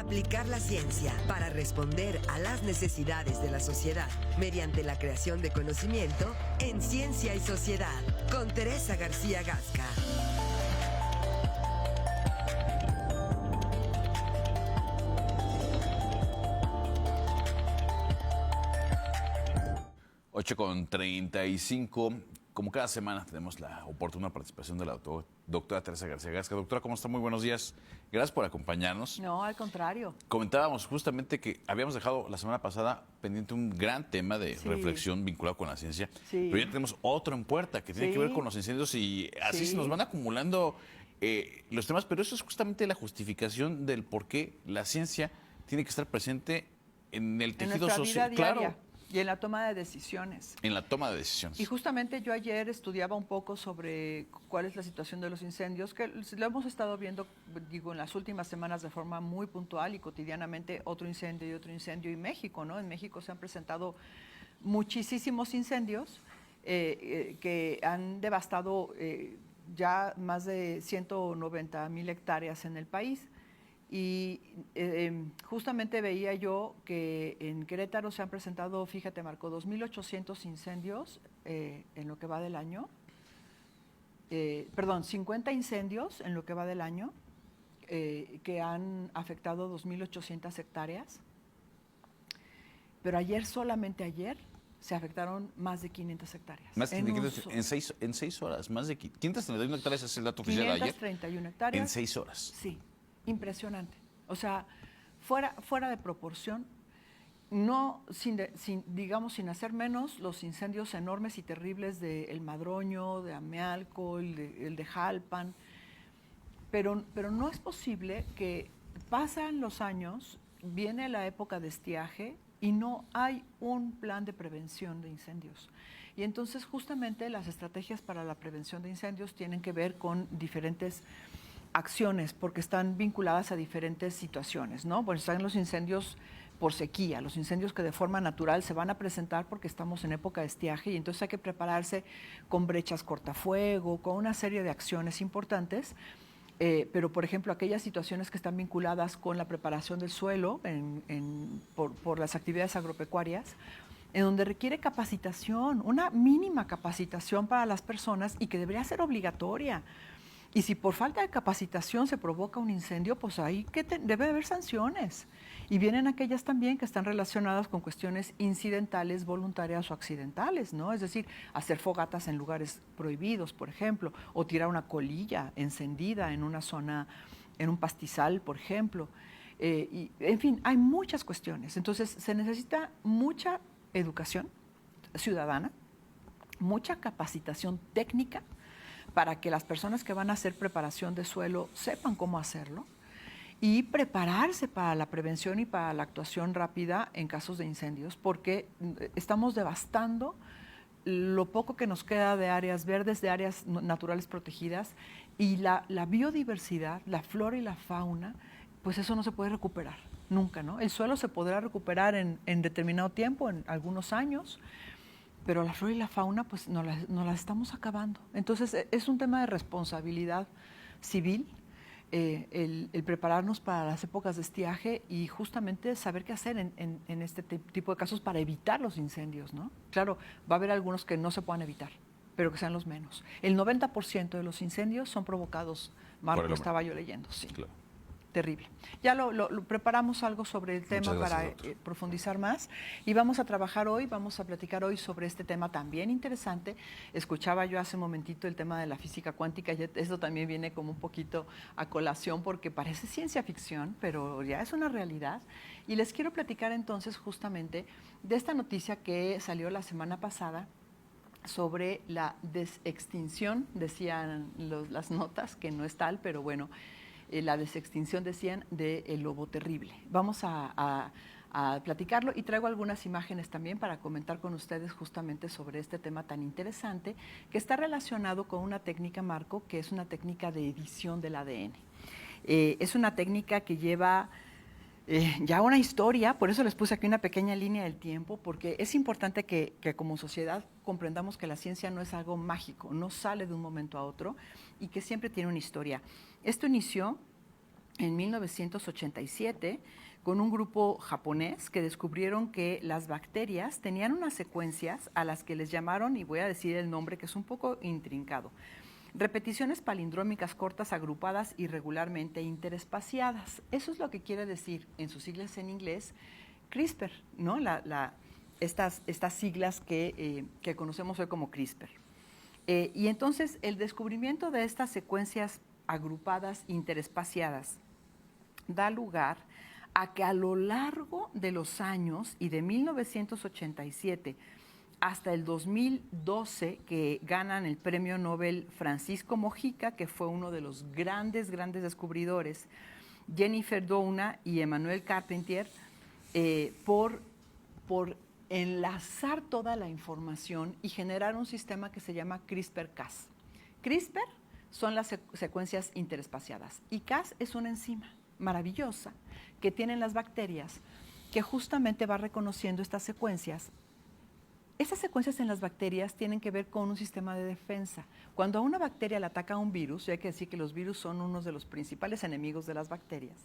Aplicar la ciencia para responder a las necesidades de la sociedad mediante la creación de conocimiento en Ciencia y Sociedad, con Teresa García Gasca. Ocho con 35. Como cada semana tenemos la oportuna participación de la doctora Teresa García Gasca. Doctora, ¿cómo está? Muy buenos días. Gracias por acompañarnos. No, al contrario. Comentábamos justamente que habíamos dejado la semana pasada pendiente un gran tema de reflexión vinculado con la ciencia. Sí. Pero ya tenemos otro en puerta que tiene que ver con los incendios y así se nos van acumulando los temas. Pero eso es justamente la justificación del por qué la ciencia tiene que estar presente en el tejido social. Claro. Y en la toma de decisiones. En la toma de decisiones. Y justamente yo ayer estudiaba un poco sobre cuál es la situación de los incendios, que lo hemos estado viendo, digo, en las últimas semanas de forma muy puntual y cotidianamente, otro incendio y otro incendio. Y México, ¿no? En México se han presentado muchísimos incendios que han devastado ya más de 190,000 hectáreas en el país. Y justamente veía yo que en Querétaro se han presentado, fíjate Marco, 2,800 incendios en lo que va del año. 50 incendios en lo que va del año que han afectado 2,800 hectáreas. Pero ayer, solamente ayer, se afectaron más de 500 hectáreas. Más de 500 en 6 horas, más de 531 hectáreas es el dato oficial de ayer. 531 hectáreas. En 6 horas. Sí. Impresionante. O sea, fuera de proporción, no sin hacer menos los incendios enormes y terribles de El Madroño, de Amealco, el de Jalpan, pero no es posible que pasan los años, viene la época de estiaje y no hay un plan de prevención de incendios. Y entonces justamente las estrategias para la prevención de incendios tienen que ver con diferentes acciones, porque están vinculadas a diferentes situaciones, ¿no? Bueno, están los incendios por sequía, los incendios que de forma natural se van a presentar porque estamos en época de estiaje y entonces hay que prepararse con brechas cortafuego, con una serie de acciones importantes, pero por ejemplo aquellas situaciones que están vinculadas con la preparación del suelo por las actividades agropecuarias, en donde requiere capacitación, una mínima capacitación para las personas y que debería ser obligatoria. Y si por falta de capacitación se provoca un incendio, pues ahí debe haber sanciones. Y vienen aquellas también que están relacionadas con cuestiones incidentales, voluntarias o accidentales, ¿no? Es decir, hacer fogatas en lugares prohibidos, por ejemplo, o tirar una colilla encendida en una zona, en un pastizal, por ejemplo. Y, en fin, hay muchas cuestiones. Entonces, se necesita mucha educación ciudadana, mucha capacitación técnica, para que las personas que van a hacer preparación de suelo sepan cómo hacerlo y prepararse para la prevención y para la actuación rápida en casos de incendios, porque estamos devastando lo poco que nos queda de áreas verdes, de áreas naturales protegidas, y la biodiversidad, la flora y la fauna, pues eso no se puede recuperar nunca, ¿no? El suelo se podrá recuperar en determinado tiempo, en algunos años, pero la flora y la fauna pues nos las estamos acabando. Entonces es un tema de responsabilidad civil, el prepararnos para las épocas de estiaje y justamente saber qué hacer en este tipo de casos para evitar los incendios, ¿no? Claro, va a haber algunos que no se puedan evitar, pero que sean los menos. El 90% de los incendios son provocados, Marco, estaba yo leyendo, sí. Claro. Terrible. Ya lo preparamos algo sobre el tema para profundizar más y vamos a platicar hoy sobre este tema también interesante. Escuchaba yo hace un momentito el tema de la física cuántica y esto también viene como un poquito a colación porque parece ciencia ficción, pero ya es una realidad. Y les quiero platicar entonces justamente de esta noticia que salió la semana pasada sobre la desextinción, decían las notas, que no es tal, pero bueno, la desextinción, decían, del lobo terrible. Vamos a platicarlo y traigo algunas imágenes también para comentar con ustedes justamente sobre este tema tan interesante que está relacionado con una técnica, Marco, que es una técnica de edición del ADN. Es una técnica que lleva ya una historia, por eso les puse aquí una pequeña línea del tiempo, porque es importante que como sociedad comprendamos que la ciencia no es algo mágico, no sale de un momento a otro y que siempre tiene una historia. Esto inició en 1987 con un grupo japonés que descubrieron que las bacterias tenían unas secuencias a las que les llamaron, y voy a decir el nombre que es un poco intrincado, repeticiones palindrómicas cortas agrupadas irregularmente interespaciadas. Eso es lo que quiere decir en sus siglas en inglés CRISPR, ¿no? Estas siglas que conocemos hoy como CRISPR. Y entonces el descubrimiento de estas secuencias agrupadas interespaciadas da lugar a que a lo largo de los años y de 1987 hasta el 2012, que ganan el premio Nobel Francisco Mojica, que fue uno de los grandes descubridores, Jennifer Doudna y Emmanuel Carpentier, por enlazar toda la información y generar un sistema que se llama CRISPR-Cas. CRISPR son las secuencias interespaciadas y Cas es una enzima maravillosa que tienen las bacterias que justamente va reconociendo estas secuencias. Esas secuencias en las bacterias tienen que ver con un sistema de defensa. Cuando a una bacteria le ataca un virus, y hay que decir que los virus son uno de los principales enemigos de las bacterias,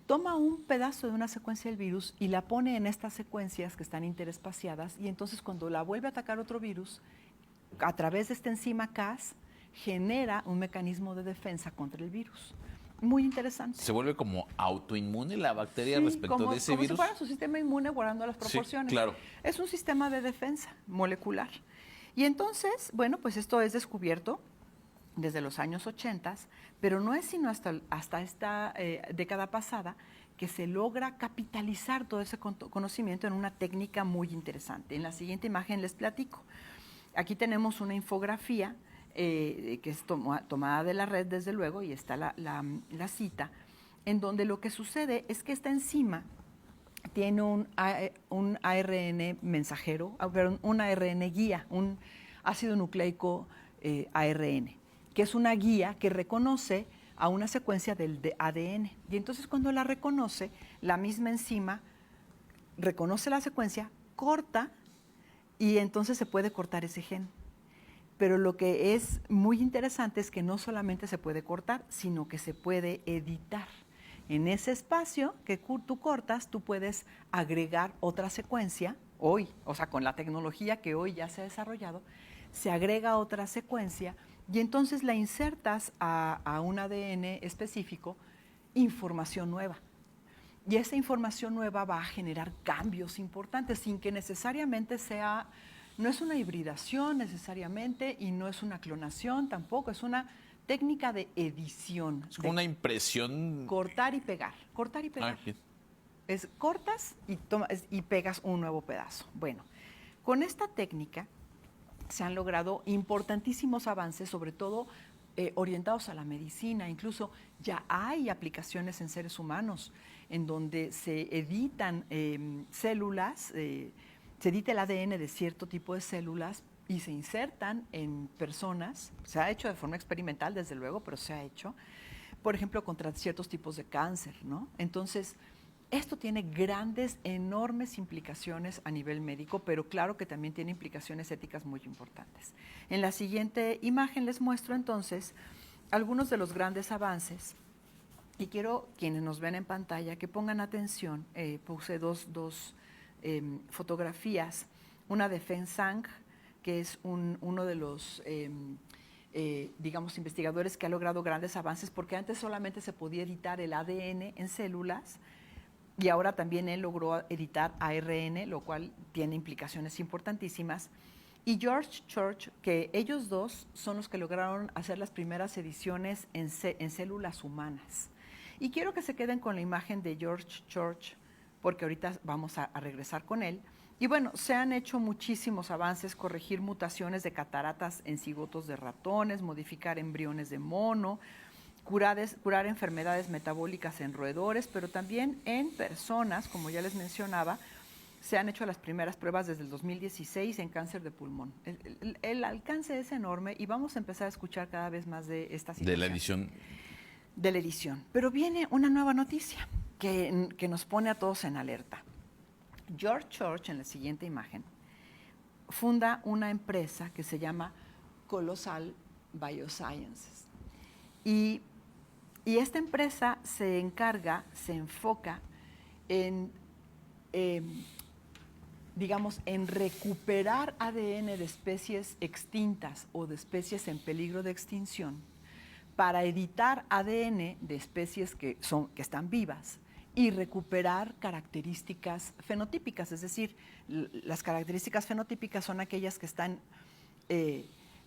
toma un pedazo de una secuencia del virus y la pone en estas secuencias que están interespaciadas, y entonces cuando la vuelve a atacar otro virus, a través de esta enzima Cas, genera un mecanismo de defensa contra el virus. Muy interesante. ¿Se vuelve como autoinmune la bacteria respecto de ese virus? Como si fuera su sistema inmune guardando las proporciones. Sí, claro. Es un sistema de defensa molecular. Y entonces, bueno, pues esto es descubierto desde los años 80, pero no es sino hasta esta década pasada que se logra capitalizar todo ese conocimiento en una técnica muy interesante. En la siguiente imagen les platico. Aquí tenemos una infografía que es tomada de la red, desde luego, y está la cita, en donde lo que sucede es que esta enzima tiene un ARN mensajero, un ARN guía, un ácido nucleico ARN, que es una guía que reconoce a una secuencia del ADN. Y entonces cuando la reconoce, la misma enzima reconoce la secuencia, corta, y entonces se puede cortar ese gen. Pero lo que es muy interesante es que no solamente se puede cortar, sino que se puede editar. En ese espacio que tú cortas, tú puedes agregar otra secuencia, hoy, o sea, con la tecnología que hoy ya se ha desarrollado, se agrega otra secuencia y entonces la insertas a un ADN específico, información nueva. Y esa información nueva va a generar cambios importantes sin que necesariamente sea... No es una hibridación necesariamente y no es una clonación tampoco, es una técnica de edición. Es como una impresión. Cortar y pegar, cortar y pegar. Es cortas y pegas un nuevo pedazo. Bueno, con esta técnica se han logrado importantísimos avances, sobre todo orientados a la medicina. Incluso ya hay aplicaciones en seres humanos en donde se editan células, se edita el ADN de cierto tipo de células y se insertan en personas. Se ha hecho de forma experimental, desde luego, pero se ha hecho, por ejemplo, contra ciertos tipos de cáncer, ¿no? Entonces, esto tiene grandes, enormes implicaciones a nivel médico, pero claro que también tiene implicaciones éticas muy importantes. En la siguiente imagen les muestro entonces algunos de los grandes avances. Y quiero, quienes nos ven en pantalla, que pongan atención. Puse dos fotografías, una de Feng Zhang, que es uno de los, digamos, investigadores que ha logrado grandes avances, porque antes solamente se podía editar el ADN en células, y ahora también él logró editar ARN, lo cual tiene implicaciones importantísimas. Y George Church, que ellos dos son los que lograron hacer las primeras ediciones en células humanas. Y quiero que se queden con la imagen de George Church, porque ahorita vamos a regresar con él. Y bueno, se han hecho muchísimos avances: corregir mutaciones de cataratas en cigotos de ratones, modificar embriones de mono, curar enfermedades metabólicas en roedores, pero también en personas, como ya les mencionaba, se han hecho las primeras pruebas desde el 2016 en cáncer de pulmón. El alcance es enorme y vamos a empezar a escuchar cada vez más de esta situación. De la edición. Pero viene una nueva noticia que nos pone a todos en alerta. George Church, en la siguiente imagen, funda una empresa que se llama Colossal Biosciences. Y Y esta empresa se enfoca en, digamos, en recuperar ADN de especies extintas o de especies en peligro de extinción para editar ADN de especies que están vivas y recuperar características fenotípicas, es decir, las características fenotípicas son aquellas que están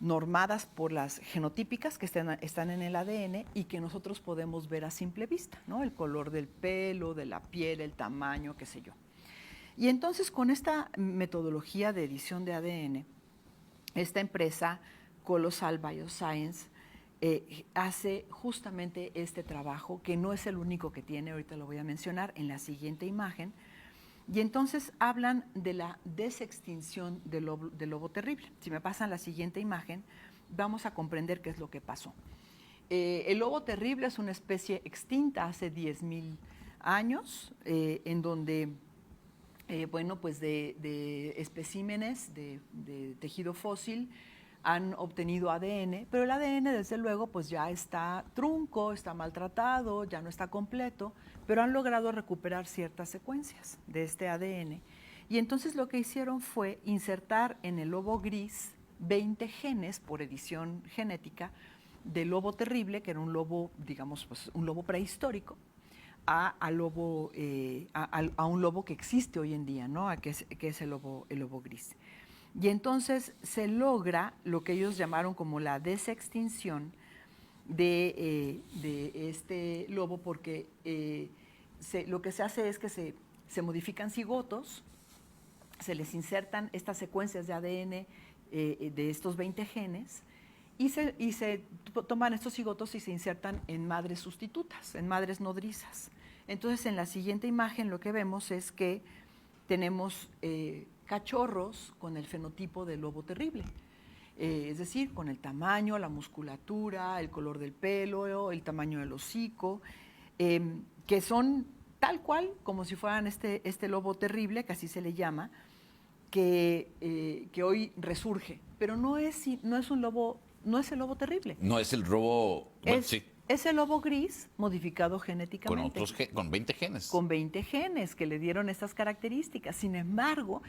normadas por las genotípicas que están en el ADN y que nosotros podemos ver a simple vista, ¿no? El color del pelo, de la piel, el tamaño, qué sé yo. Y entonces con esta metodología de edición de ADN, esta empresa Colossal Bioscience hace justamente este trabajo, que no es el único que tiene, ahorita lo voy a mencionar en la siguiente imagen, y entonces hablan de la desextinción del lobo terrible. Si me pasan la siguiente imagen, vamos a comprender qué es lo que pasó. El lobo terrible es una especie extinta hace 10,000 años, en donde, bueno, pues de especímenes de tejido fósil han obtenido ADN, pero el ADN, desde luego, pues ya está trunco, está maltratado, ya no está completo, pero han logrado recuperar ciertas secuencias de este ADN. Y entonces lo que hicieron fue insertar en el lobo gris 20 genes por edición genética del lobo terrible, que era un lobo, digamos, pues un lobo prehistórico, a un lobo que existe hoy en día, ¿no? Que es el lobo gris. Y entonces se logra lo que ellos llamaron como la desextinción de este lobo, porque lo que se hace es que se modifican cigotos, se les insertan estas secuencias de ADN de estos 20 genes y se toman estos cigotos y se insertan en madres sustitutas, en madres nodrizas. Entonces, en la siguiente imagen lo que vemos es que tenemos cachorros con el fenotipo del lobo terrible, es decir, con el tamaño, la musculatura, el color del pelo, el tamaño del hocico, que son tal cual como si fueran este lobo terrible, que así se le llama, que hoy resurge, pero no es un lobo, no es el lobo terrible. No es el lobo, bueno, sí. Es el lobo gris modificado genéticamente. Con 20 genes. Con 20 genes que le dieron estas características. Sin embargo,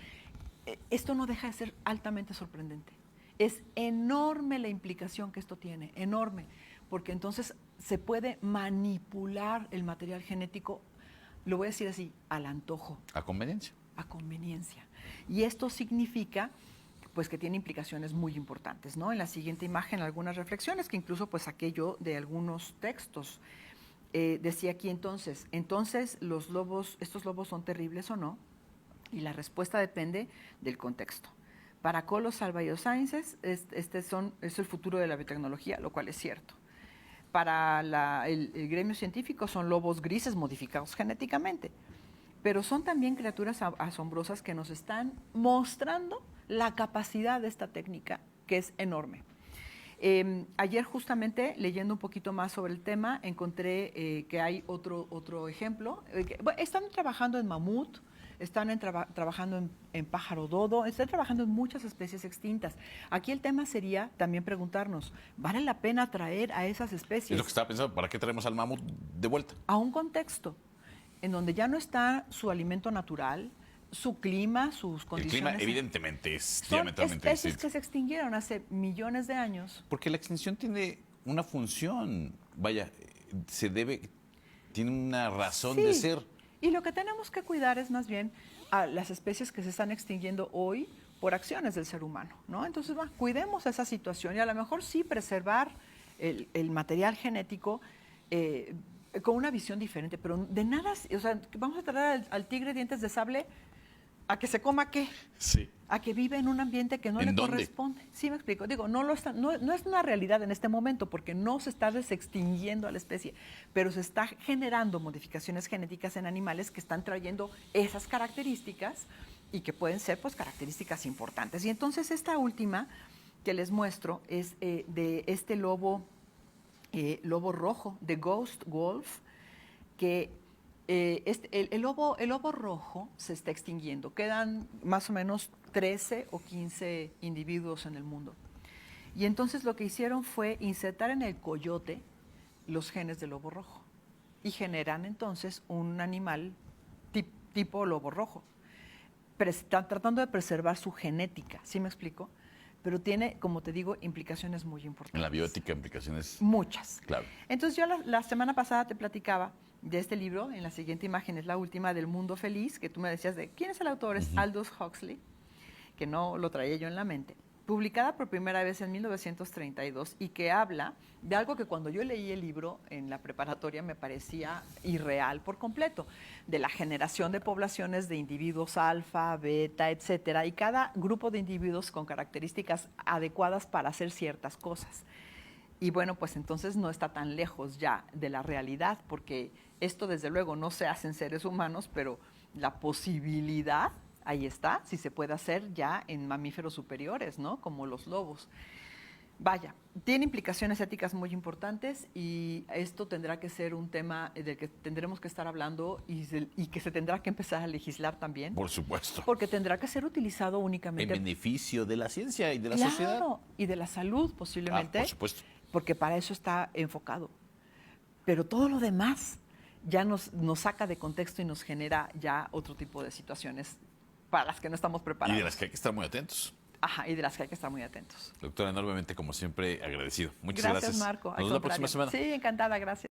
esto no deja de ser altamente sorprendente. Es enorme la implicación que esto tiene, enorme, porque entonces se puede manipular el material genético, lo voy a decir así, al antojo. A conveniencia. A conveniencia. Y esto significa pues que tiene implicaciones muy importantes, ¿no? En la siguiente imagen algunas reflexiones que incluso pues saqué yo de algunos textos. Decía aquí entonces estos lobos son terribles o no, y la respuesta depende del contexto. Para Colossal Biosciences es el futuro de la biotecnología, lo cual es cierto. Para el gremio científico son lobos grises modificados genéticamente, pero son también criaturas asombrosas que nos están mostrando la capacidad de esta técnica, que es enorme. Ayer justamente, leyendo un poquito más sobre el tema, encontré que hay otro ejemplo. Están trabajando en mamut, están trabajando en pájaro dodo, están trabajando en muchas especies extintas. Aquí el tema sería también preguntarnos, ¿vale la pena traer a esas especies? Es lo que estaba pensando, ¿para qué traemos al mamut de vuelta? A un contexto en donde ya no está su alimento natural, su clima, sus condiciones. El clima evidentemente es son diametralmente especies distinto. que se extinguieron hace millones de años. Porque la extinción tiene una función, vaya, tiene una razón de ser. Y lo que tenemos que cuidar es más bien a las especies que se están extinguiendo hoy por acciones del ser humano, ¿no? Entonces, cuidemos esa situación y a lo mejor sí preservar el material genético con una visión diferente, pero de nada, o sea, vamos a traer al tigre dientes de sable a que se coma qué, Sí. a que vive en un ambiente que no le corresponde. Sí, me explico. Digo, no es una realidad en este momento porque no se está desextinguiendo a la especie, pero se está generando modificaciones genéticas en animales que están trayendo esas características y que pueden ser pues características importantes. Y entonces esta última que les muestro es de este lobo rojo, de Ghost Wolf, que el lobo rojo se está extinguiendo. Quedan más o menos 13 o 15 individuos en el mundo. Y entonces lo que hicieron fue insertar en el coyote los genes del lobo rojo y generan entonces un animal tipo lobo rojo. Están tratando de preservar su genética, ¿sí me explico? Pero tiene, como te digo, implicaciones muy importantes. En la biótica, implicaciones. Muchas. Claro. Entonces yo la semana pasada te platicaba de este libro, en la siguiente imagen es la última, del Mundo Feliz, que tú me decías de quién es el autor, es Aldous Huxley, que no lo traía yo en la mente, publicada por primera vez en 1932 y que habla de algo que cuando yo leí el libro en la preparatoria me parecía irreal por completo, de la generación de poblaciones de individuos alfa, beta, etcétera, y cada grupo de individuos con características adecuadas para hacer ciertas cosas. Y bueno, pues entonces no está tan lejos ya de la realidad, porque esto desde luego no se hace en seres humanos, pero la posibilidad ahí está, si se puede hacer ya en mamíferos superiores, ¿no? Como los lobos. Vaya, tiene implicaciones éticas muy importantes y esto tendrá que ser un tema del que tendremos que estar hablando y que se tendrá que empezar a legislar también. Por supuesto. Porque tendrá que ser utilizado únicamente En beneficio de la ciencia y de la claro, sociedad. Y de la salud posiblemente. Por supuesto. Porque para eso está enfocado. Pero todo lo demás ya nos saca de contexto y nos genera ya otro tipo de situaciones para las que no estamos preparados. Y de las que hay que estar muy atentos. Ajá, y de las que hay que estar muy atentos. Doctora, enormemente, como siempre, agradecido. Muchas gracias. Gracias, Marco. Nos vemos la próxima semana. Sí, encantada, gracias.